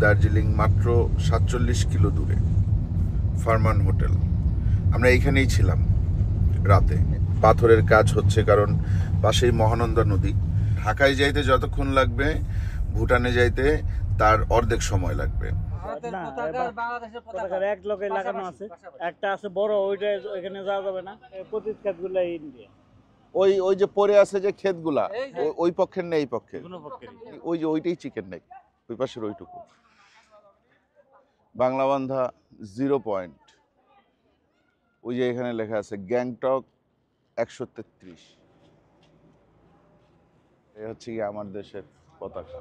দার্জিলিং মাত্র 47 কিলো দূরে ফারমান হোটেল। আমরা এইখানেই ছিলাম রাতে। পাথরের কাজ হচ্ছে কারণ পাশেই মহানন্দা নদী। ঢাকায় যাইতে যতক্ষণ লাগবে ভুটানে যাইতে তার অর্ধেক সময় লাগবে। এক লোকে লাগানো আছে, একটা আছে বড়, ওইটা এখানে যাওয়া যাবে না। পতিত ক্ষেতগুলো ইন্ডিয়া। ওই যে পরে আছে যে ক্ষেতগুলা, ওই পক্ষের নেই, এই পক্ষের ওই যে ওইটাই চিকেন নেই, ওই পাশের ওইটুকু। বাংলাবান্ধা 0 পয়েন্ট, ওই যে এখানে লেখা আছে গ্যাংটক 133। এই হচ্ছে কি আমার দেশের পতাকা।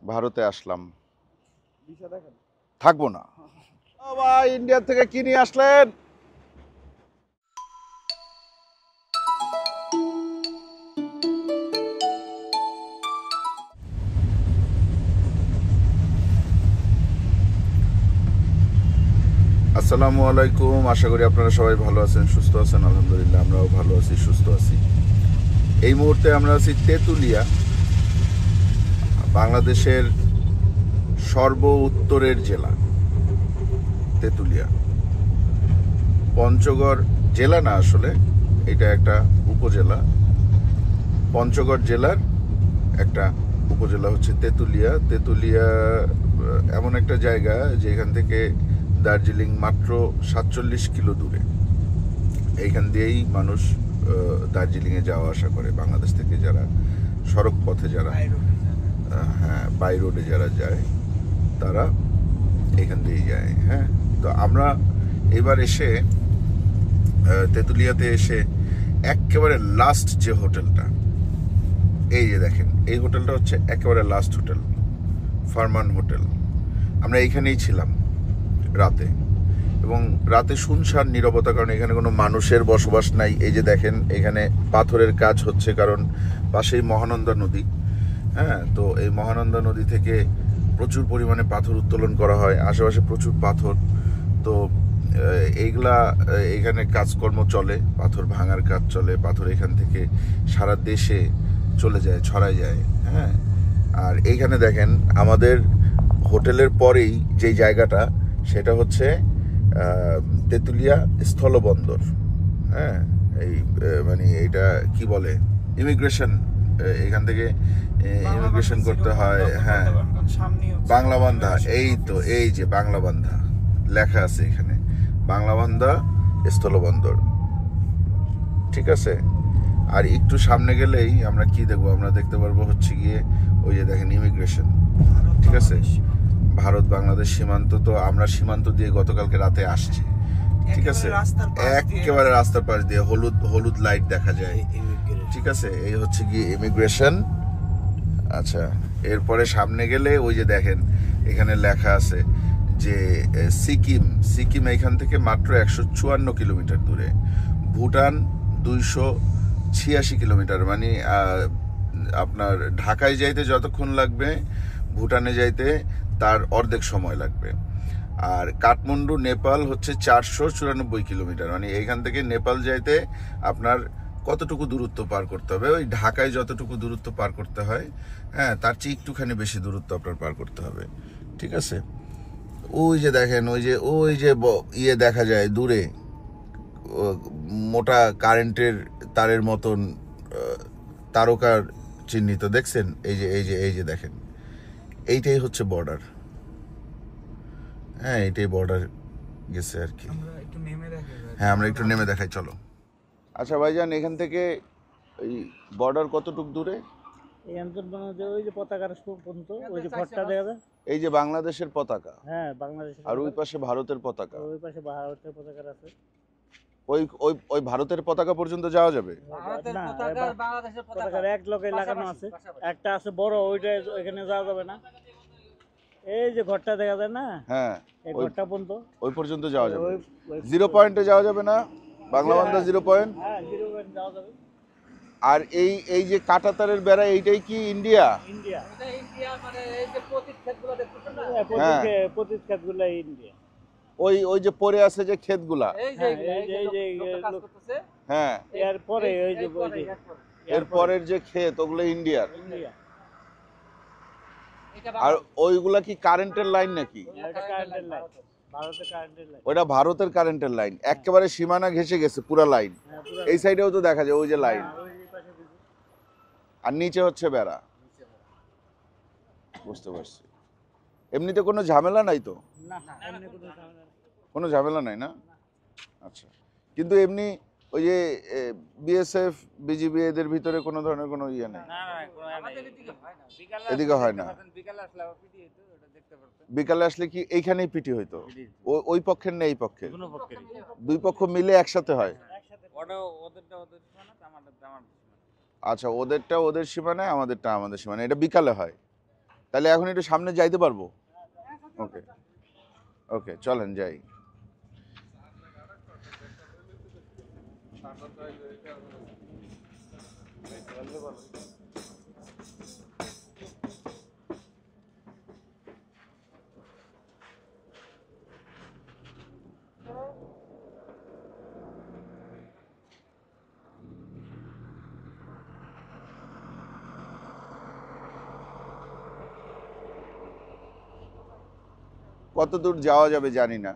ভারতে আসলাম, থাকবো না। ভাই ইন্ডিয়া থেকে কি নিয়ে আসলেন? আসসালামু আলাইকুম, আশা করি আপনারা সবাই ভালো আছেন, সুস্থ আছেন। আলহামদুলিল্লাহ আমরাও ভালো আছি, সুস্থ আছি। এই মুহূর্তে আমরা আছি তেঁতুলিয়া, বাংলাদেশের সর্ব উত্তরের জেলা তেঁতুলিয়া। পঞ্চগড় জেলা না, আসলে এটা একটা উপজেলা। পঞ্চগড় জেলার একটা উপজেলা হচ্ছে তেঁতুলিয়া। তেঁতুলিয়া এমন একটা জায়গা যেখান থেকে দার্জিলিং মাত্র 47 কিলো দূরে। এইখান দিয়েই মানুষ দার্জিলিংয়ে যাওয়া আসা করে বাংলাদেশ থেকে, যারা সড়ক পথে, যারা হ্যাঁ বাই রোডে যারা যায় তারা এইখান দিয়েই যায়। হ্যাঁ, তো আমরা এবার এসে তেঁতুলিয়াতে এসে একেবারে লাস্ট যে হোটেলটা, এই যে দেখেন, এই হোটেলটা হচ্ছে একেবারে লাস্ট হোটেল, ফারমান হোটেল। আমরা এইখানেই ছিলাম রাতে, এবং রাতে শুনশান নীরবতা, কারণ এখানে কোনো মানুষের বসবাস নাই। এই যে দেখেন, এখানে পাথরের কাজ হচ্ছে কারণ পাশেই মহানন্দা নদী। হ্যাঁ, তো এই মহানন্দা নদী থেকে প্রচুর পরিমাণে পাথর উত্তোলন করা হয়, আশেপাশে প্রচুর পাথর। তো এইগুলা এখানে কাজকর্ম চলে, পাথর ভাঙার কাজ চলে। পাথর এখান থেকে সারা দেশে চলে যায়, ছড়ায় যায়। হ্যাঁ, আর এইখানে দেখেন আমাদের হোটেলের পরেই যে জায়গাটা, সেটা হচ্ছে তেঁতুলিয়া স্থলবন্দর। হ্যাঁ, এই মানে এটা কি বলে, ইমিগ্রেশন, এখান থেকে ইমিগ্রেশন করতে হয়। হ্যাঁ, বাংলাবান্ধা, এই তো এই যে বাংলাবান্ধা লেখা আছে এখানে, বাংলাবান্ধা স্থলবন্দর। ঠিক আছে, আর একটু সামনে গেলেই আমরা কি দেখবো, আমরা দেখতে পারবো হচ্ছে গিয়ে ওই যে দেখেন ইমিগ্রেশন। ঠিক আছে, ভারত বাংলাদেশ সীমান্ত। তো আমরা সীমান্ত দিয়ে গতকালকে রাতে আসছি। ঠিক আছে, একেবারে রাস্তার পাশ দিয়ে হলুদ হলুদ লাইট দেখা যায়। ঠিক আছে, এই হচ্ছে গিয়ে ইমিগ্রেশন। আচ্ছা, এরপরে সামনে গেলে ওই যে দেখেন এখানে লেখা আছে যে সিকিম এখান থেকে মাত্র 154 কিলোমিটার দূরে। ভুটান 286 কিলোমিটার। মানে আপনার ঢাকায় যাইতে যতক্ষণ লাগবে ভুটানে যাইতে তার অর্ধেক সময় লাগবে। আর কাঠমান্ডু নেপাল হচ্ছে 494 কিলোমিটার। মানে এইখান থেকে নেপাল যাইতে আপনার কতটুকু দূরত্ব পার করতে হবে, ওই ঢাকায় যতটুকু দূরত্ব পার করতে হয়, হ্যাঁ, তার চেয়ে একটুখানি বেশি দূরত্ব আপনার পার করতে হবে। ঠিক আছে, ওই যে দেখেন, ওই যে ইয়ে দেখা যায় দূরে, মোটা কারেন্টের তারের মতন তারকার চিহ্নিত, দেখছেন? এই যে দেখেন, এইটাই হচ্ছে বর্ডার। হ্যাঁ, এইটাই বর্ডার গেছে আর কি। হ্যাঁ, আমরা একটু নেমে দেখাই, চলো। আচ্ছা ভাইজান, এখান থেকে এই বর্ডার কতটুকু দূরে? ওই যে পতাকার পর্যন্ত, ওই যে ঘরটা দেখা যায়, এই যে বাংলাদেশের পতাকা। হ্যাঁ, বাংলাদেশের। আর ওই পাশে ভারতের পতাকা। ওই পাশে ভারতের পতাকা আছে। ওই ভারতের পতাকা পর্যন্ত যাওয়া যাবে? পতাকার এক লোকে লাগানো আছে, একটা আছে বড়, ওইটা এখানে যাওয়া যাবে না। এই যে ঘরটা দেখা যায় না, হ্যাঁ, এই ঘরটা পর্যন্ত, ওই পর্যন্ত যাওয়া যাবে। 0 পয়েন্টে যাওয়া যাবে না? বাংলাবান্ধা 0 পয়েন্ট। হ্যাঁ, 0 পয়েন্ট যাওয়া যাবে। আর এই যে কাঁটাতারের বেড়া, এইটাই কি ইন্ডিয়া? ইন্ডিয়া, এটা ইন্ডিয়া। মানে এই যে পতিত ক্ষেতগুলো দেখতেছেন না, পতিত ক্ষেতগুলো ইন্ডিয়া। ওই যে পরে আছে যে ক্ষেতগুলা, এই যে কাজ করতেছে। হ্যাঁ, এর পরে ওই যে এরপরের যে ক্ষেত ওগুলো ইন্ডিয়ার, ইন্ডিয়া। আর ওইগুলা কি কারেন্টের লাইন নাকি? এটা কারেন্টের লাইন, ভারতের কারেন্টের লাইন। ওটা ভারতের কারেন্টের লাইন, একেবারে সীমানা ঘেঁষে গেছে পুরা লাইন। হ্যাঁ, পুরো এই সাইডেও তো দেখা যায় ওই যে লাইন, ওই যে পাশে দিকে। আর নিচে হচ্ছে বেড়া। বুঝতে পারছি। এমনিতে কোনো ঝামেলা নাই তো? না, এমনি কোনো ঝামেলা নেই। কোনো ঝামেলা নাই না? আচ্ছা, কিন্তু এমনি ওই যে বিএসএফ বিজিবি এদের ভিতরে কোনো ধরনের কোনো ইয়ে নেই? না না কোনো আমাদের এদিকে হয় না, বিকালে এদিকে হয় না। বিকালে আসলে আবার পিটি হইতো, ওটা দেখতে পারতেন। বিকালে আসলে কি এইখানেই পিটি হইতো? ওই পক্ষের নেই, এই পক্ষের? কোনো পক্ষেরই দুই পক্ষ মিলে একসাথে হয়? একসাথে ওটা ওদেরটা ওদের সীমানা, আমাদেরটা আমার সীমানা। আচ্ছা, ওদেরটা ওদের সীমানায়, আমাদেরটা আমাদের সীমানায়। এটা বিকালে হয়? তাহলে এখন একটু সামনে যাইতে পারবো? ওকে ওকে, চলেন যাই। কত দূর যাওয়া যাবে জানি না।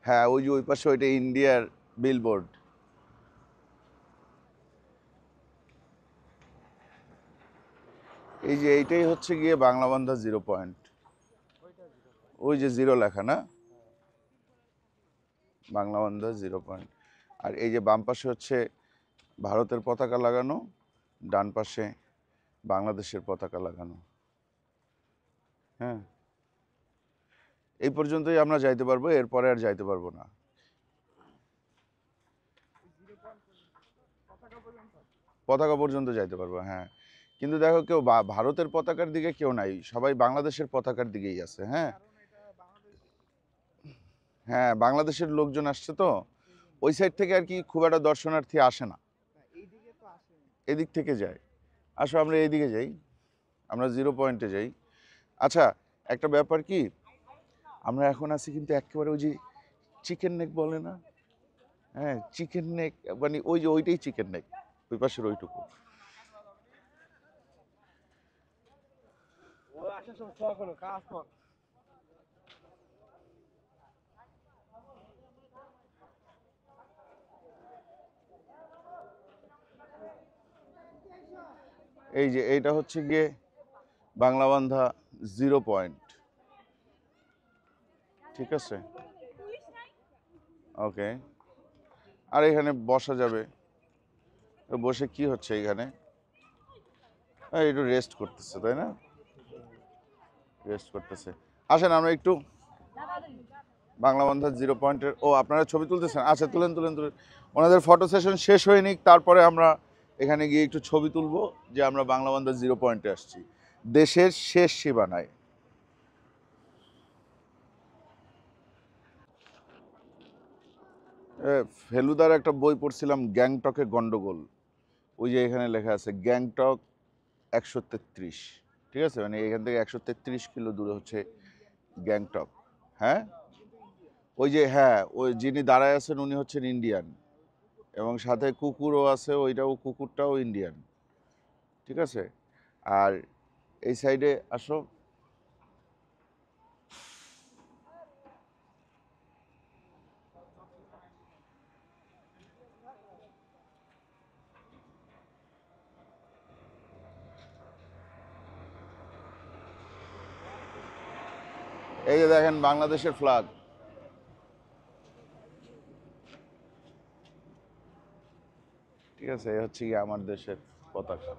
হ্যাঁ, ওই যে ওই পাশে ওইটা ইন্ডিয়ার বিলবোর্ড। এই যে এইটাই হচ্ছে গিয়ে বাংলাবান্ধা 0 পয়েন্ট। ওই যে 0 লেখা না, বাংলাবান্ধা 0 পয়েন্ট। আর এই যে বাম পাশে হচ্ছে ভারতের পতাকা লাগানো, ডান পাশে বাংলাদেশের পতাকা লাগানো। হ্যাঁ, এই পর্যন্তই আমরা যাইতে পারবো, এরপরে আর যাইতে পারবো না। পতাকা পর্যন্ত যাইতে পারবো, হ্যাঁ। কিন্তু দেখো, কেউ ভারতের পতাকার দিকে কেউ নাই, সবাই বাংলাদেশের পতাকার দিকেই আছে। হ্যাঁ হ্যাঁ, বাংলাদেশের লোকজন আসছে তো ওই সাইড থেকে, আর কি খুব একটা দর্শনার্থী আসে না, এদিক থেকে যায়। আসো আমরা এইদিকে যাই, আমরা 0 পয়েন্টে যাই। আচ্ছা, একটা ব্যাপার কি, আমরা এখন আছি কিন্তু একেবারে ওই যে চিকেন নেক বলে না, হ্যাঁ চিকেন নেক, মানে ওই যে ওইটাই চিকেন নেক, ওই পাশের ওইটুকু। এই যে এইটা হচ্ছে গিয়ে বাংলাবান্ধা 0 পয়েন্ট, ঠিক আছে? ওকে, আর এখানে বসা যাবে। তো বসে কি হচ্ছে এখানে? একটু রেস্ট করতেছে, তাই না? রেস্ট করতেছে। আসেন আমরা একটু বাংলাবান্ধা 0 পয়েন্টের, ও আপনারা ছবি তুলতেছেন? আচ্ছা, তুলেন তুলেন তুলেন। ওনাদের ফটো সেশন শেষ হয়ে নিক, তারপরে আমরা এখানে গিয়ে একটু ছবি তুলবো যে আমরা বাংলাবান্ধা 0 পয়েন্টে আসছি, দেশের শেষ সীমানায়। ফেলুদার একটা বই পড়ছিলাম, গ্যাংটকে গন্ডগোল। ওই যে এখানে লেখা আছে গ্যাংটক 133, ঠিক আছে? মানে এখান থেকে 133 কিলো দূরে হচ্ছে গ্যাংটক। হ্যাঁ, ওই যে, হ্যাঁ, ওই যিনি দাঁড়ায় আছেন উনি হচ্ছেন ইন্ডিয়ান, এবং সাথে কুকুরও আছে, ওইটাও কুকুরটাও ইন্ডিয়ান, ঠিক আছে? আর এই সাইডে আসো, এই যে দেখেন বাংলাদেশের ফ্ল্যাগ। ঠিক আছে, এই হচ্ছে কি আমার দেশের পতাকা।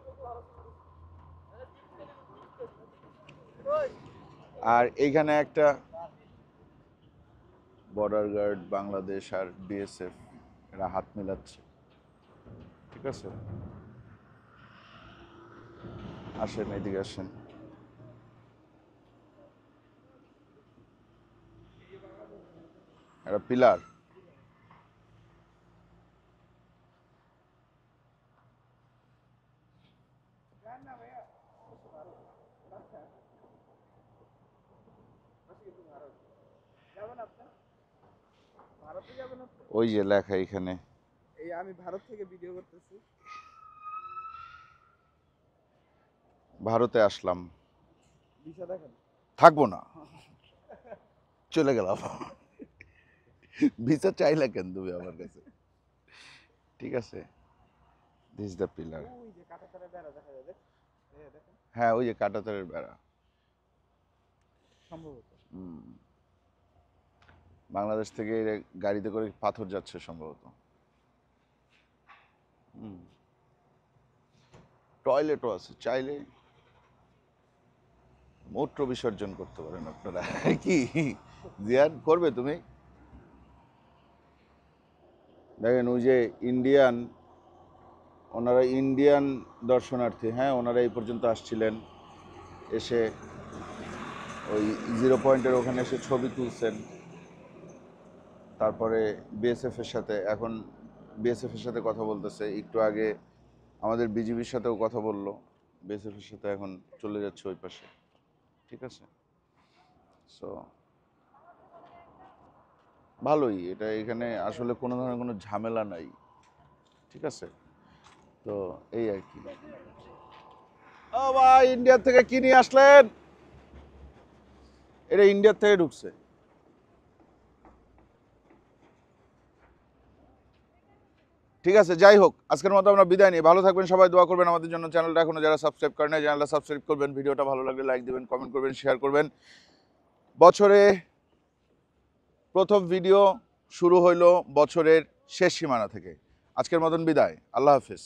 আর এইখানে একটা বর্ডার গার্ড, বাংলাদেশ আর বিএসএফ, এরা হাত মিলাচ্ছে, ঠিক আছে? আসেন এদিকে আসেন। একটা পিলার। ওই যে লেখা এখানে, এই আমি ভারত থেকে ভিডিও করতেছি। ভারতে আসলাম, ভিসা দেখেন। থাকবো না, চলে গেলাম। ভিসা চাইলা কেন তুমি আমার কাছে? ঠিক আছে, দিস দ্য পিলার। ওই যে কাঁটাতারের বেড়া দেখা যায়, দেখেন হ্যাঁ, ওই যে কাঁটাতারের বেড়া। সম্ভবত। বাংলাদেশ থেকে গাড়িতে করে পাথর যাচ্ছে সম্ভবত। টয়লেটও আছে, চাইলে মূত্র বিসর্জন করতে পারেন আপনারা। কি জিয়ান করবে তুমি? দেখেন ওই যে ইন্ডিয়ান, ওনারা ইন্ডিয়ান দর্শনার্থী, হ্যাঁ, ওনারা এই পর্যন্ত আসছিলেন, এসে ওই 0 পয়েন্টের ওখানে এসে ছবি তুলছেন। তারপরে বিএসএফ এর সাথে, এখন বিএসএফ এর সাথে কথা বলতেছে। একটু আগে আমাদের বিজিবির সাথেও কথা বললো, বিএসএফ এর সাথে এখন চলে যাচ্ছে ওই পাশে। ঠিক আছে, সো ভালোই এটা। এখানে আসলে কোনো ধরনের কোনো ঝামেলা নাই। ঠিক আছে, তো এই আর কি। ও ভাই, ইন্ডিয়া থেকে কি নিয়ে আসলেন? এটা ইন্ডিয়ার থেকে ঢুকছে। ঠিক আছে, যাই হোক, আজকের মতো আমরা বিদায় নিই। ভালো থাকবেন সবাই, দোয়া করবেন আমাদের জন্য। চ্যানেলটা এখনো যারা সাবস্ক্রাইব করেন না, চ্যানেলটা সাবস্ক্রাইব করবেন। ভিডিওটা ভালো লাগলে লাইক দিবেন, কমেন্ট করবেন, শেয়ার করবেন। বছরে প্রথম ভিডিও শুরু হইলো বছরের শেষ সীমানা থেকে। আজকের মতন বিদায়, আল্লাহ হাফিজ।